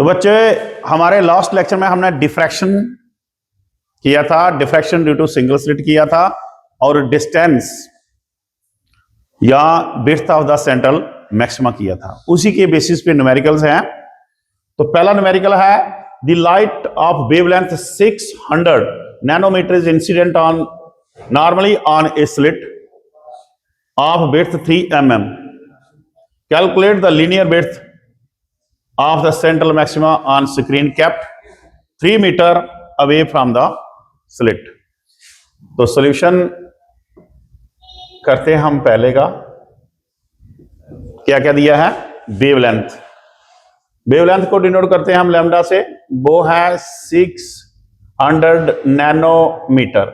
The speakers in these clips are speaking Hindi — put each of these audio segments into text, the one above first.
बच्चे हमारे लास्ट लेक्चर में हमने डिफ्रैक्शन किया था, diffraction due to single slit किया था, और डिस्टेंस या width of the central maxima किया था। उसी के बेसिस पे न्यूमेरिकल्स हैं। तो पहला न्यूमेरिकल है the light of wavelength 600 nanometre is incident on normally on a slit of width 3 mm. Calculate the linear width of the central maxima on screen kept 3 meter away from the slit. तो सॉल्यूशन करते हैं हम पहले का। क्या क्या दिया है? वेवलेंथ। वेवलेंथ को डिनोट करते हैं हम लैम्डा से, वो है 600 नैनोमीटर।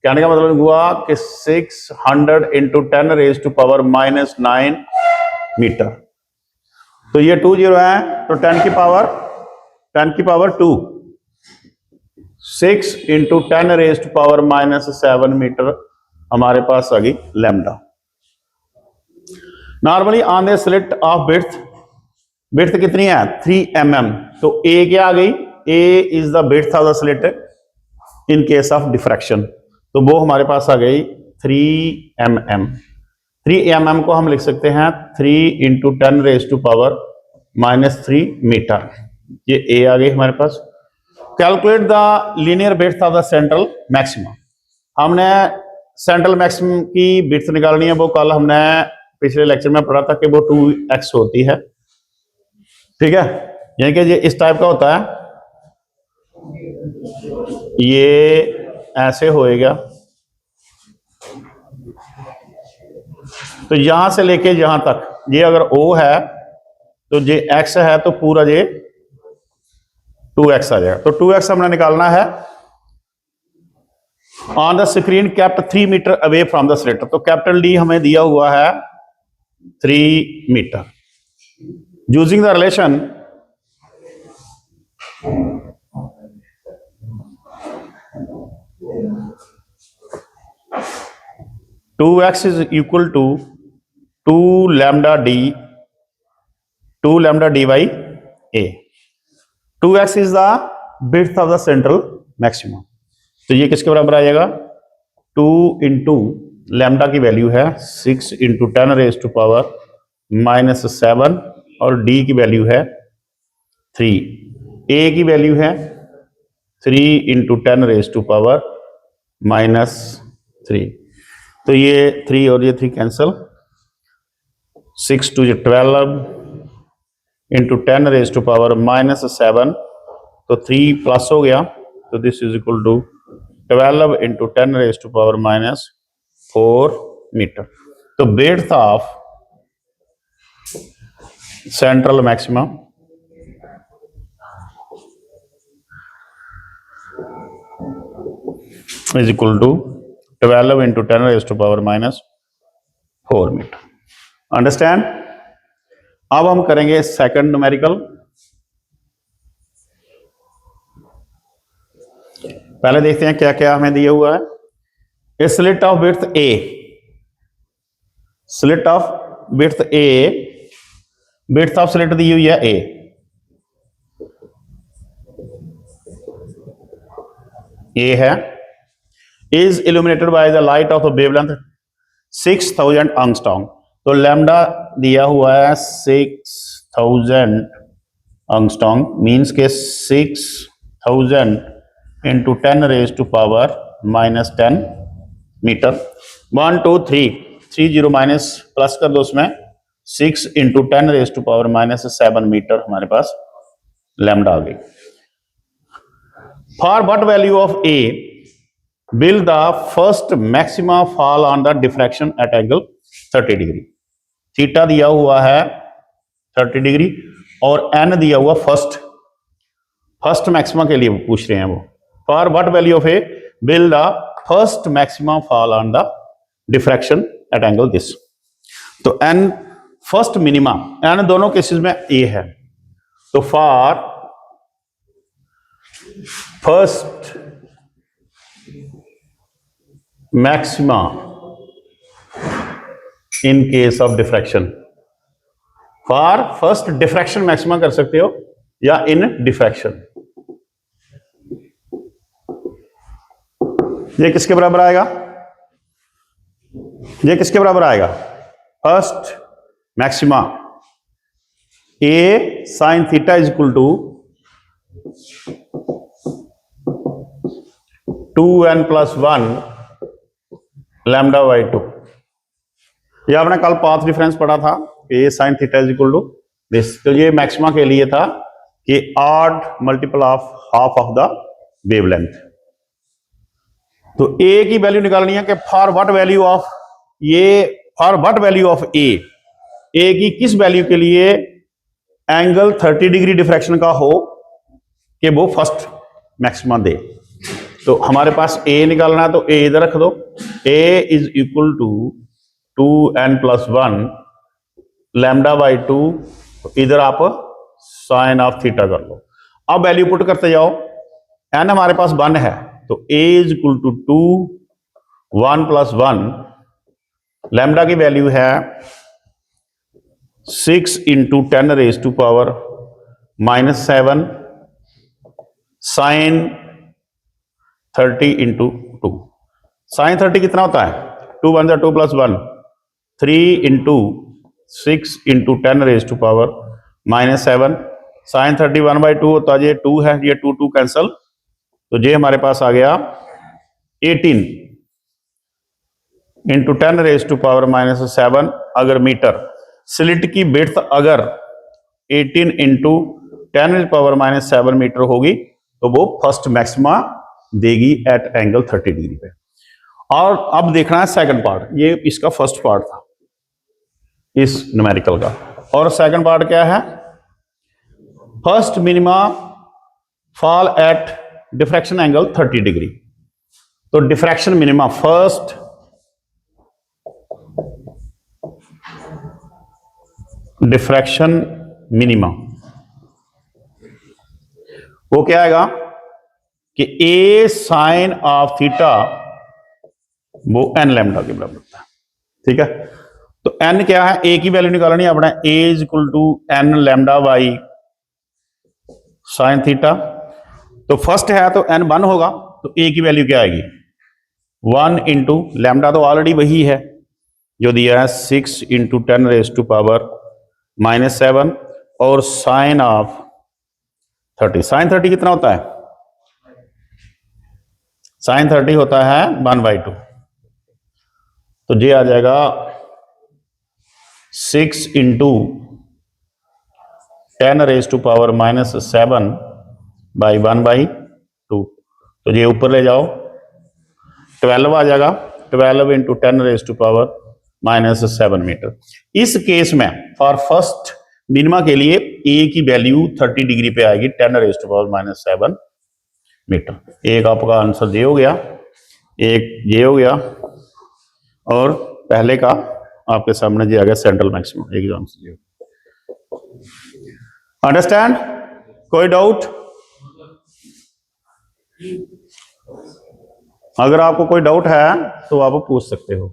कहने का मतलब हुआ कि 600 into 10 raise to power -9 metre. तो ये 20 है, तो 10 की पावर 2, 6 into 10 raise to power -7 metre हमारे पास आ गई lambda. Normally on the slit of width कितनी है? 3 mm। तो ए क्या आ गई? A is the width of the slit in case of diffraction, तो वो हमारे पास आ गई 3 mm। 3 mm को हम लिख सकते हैं 3 into 10 raise to power -3 metre. ये ए आ गई हमारे पास। Calculate the linear width of the central maxima. हमने सेंट्रल मैक्सिमम की विड्थ निकालनी है, वो कल हमने पिछले लेक्चर में पढ़ा था कि वो 2x होती है। ठीक है, यानी कि ये इस टाइप का होता है, ये ऐसे होएगा। तो यहां से लेके यहां तक, ये अगर O है तो ये x है, तो पूरा ये 2x आ जाएगा। तो 2x हमने निकालना है। On the screen kept 3 metre away from the slit, तो कैपिटल D हमें दिया हुआ है 3 metre. Using the relation two x is equal to 2 lambda dy a। 2x is the width of the central maximum, तो ये किसके बराबर आ जाएगा? 2 इंटू लैम्डा की वैल्यू है 6 इंटू 10 रेज टू पावर -7, और d की वैल्यू है 3, a की वैल्यू है 3 इंटू 10 रेज टू पावर -3। तो ये 3 और ये 3 cancel, 6 2 12 into 10 raise to power -7, तो 3 प्लस हो गया, तो this is equal to 12 into 10 raise to power -4 metre. तो width of central maxima is equal to 12 into 10 raise to power -4 metre. Understand? अब हम करेंगे सेकंड न्यूमेरिकल। पहले देखते हैं क्या क्या हमें दिया हुआ है। A slit of width a, slit of width a, width of slit दी हुई है ए। ए है, is illuminated by the light of the wavelength 6000 angstrom. तो लैम्डा दिया हुआ है 6000 एंगस्ट्रॉम, मीन्स के 6000 into 10 raise to power -10 metre. 1 2 3 30 minus plus कर दो उसमें, 6 into 10 raise to power -7 metre हमारे पास लैम्डा आ गई। For what value of A will the first maxima fall on the diffraction at angle 30 degree. Theta दिया हुआ है 30 डिग्री और n दिया हुआ फर्स्ट मैक्सिमा के लिए पूछ रहे हैं वो। For what value of A will the first maxima fall on the diffraction at angle this। तो n फर्स्ट मिनिमा, n दोनों केसेस में a है, तो for first maxima in case of diffraction, for first diffraction maxima कर सकते हो, या इन डिफ्रैक्शन। ये किसके बराबर आएगा? ये किसके बराबर आएगा? First maxima a sine theta is equal to 2n+1 lambda by 2। ये आपने कल पाथ डिफरेंस पढ़ा था, a sine theta is equal to this. तो ये मैक्सिमा के लिए था कि odd multiple of half of the wavelength. तो ए की वैल्यू निकालनी है कि for what value of for what value of a की किस वैल्यू के लिए एंगल 30 डिग्री डिफ्रैक्शन का हो कि वो फर्स्ट मैक्सिमा दे। तो हमारे पास ए निकालना है, तो ए इधर रख दो। A is equal to 2n+1 lambda by 2, इधर आप साइन ऑफ थीटा कर लो। अब वैल्यू पुट करते जाओ। एन हमारे पास 1 है, तो ए इज इक्वल टू 2 1+1 लैम्डा की वैल्यू है 6 × 10⁻⁻7 साइन 30 × 2। साइन 30 कितना होता है? 2 × 1 + 1 3 × 6 × 10⁻⁻7 साइन 30 1/2 होता है। ये 2 है, ये 2 कैंसल, तो ये हमारे पास आ गया 18 × 10⁻⁻7 अगर मीटर। स्लिट की विड्थ अगर 18 × 10⁻⁻7 मीटर होगी तो वो फर्स्ट मैक्सिमा देगी एट एंगल 30 डिग्री पे। और अब देखना है सेकंड पार्ट। ये इसका फर्स्ट पार्ट था इस न्यूमेरिकल का, और सेकंड पार्ट क्या है? First minima fall at diffraction angle 30 degree. तो diffraction minima first diffraction minima वो क्या आएगा कि ए साइन ऑफ थीटा वो एन लैम्डा के बराबर होता है। ठीक है, तो एन क्या है? ए की वैल्यू निकालनी है अपना। A is equal to n lambda by sine theta. तो फर्स्ट है तो एन 1 होगा, तो ए की वैल्यू क्या आएगी? 1 × लैम्डा तो ऑलरेडी वही है जो दिया है 6 × 10⁻⁻7 और साइन ऑफ 30। साइन 30 कितना होता है? साइन 30 होता है 1/2। तो ये आ जाएगा 6 × 10⁻⁻7 बाई 1/2। तो ये ऊपर ले जाओ, 12 आ जाएगा। 12 × 10⁻⁻7 मीटर। इस केस में फॉर फर्स्ट मिनिमा के लिए ए की वैल्यू 30 डिग्री पे आएगी 10⁻⁻7 मीटर। एक आपका आंसर ये हो गया, एक ये हो गया, और पहले का आपके सामने ये आ गया सेंट्रल मैक्सिमम। एक आंसर ये। अंडरस्टैंड? कोई डाउट? अगर आपको कोई डाउट है तो आप पूछ सकते हो।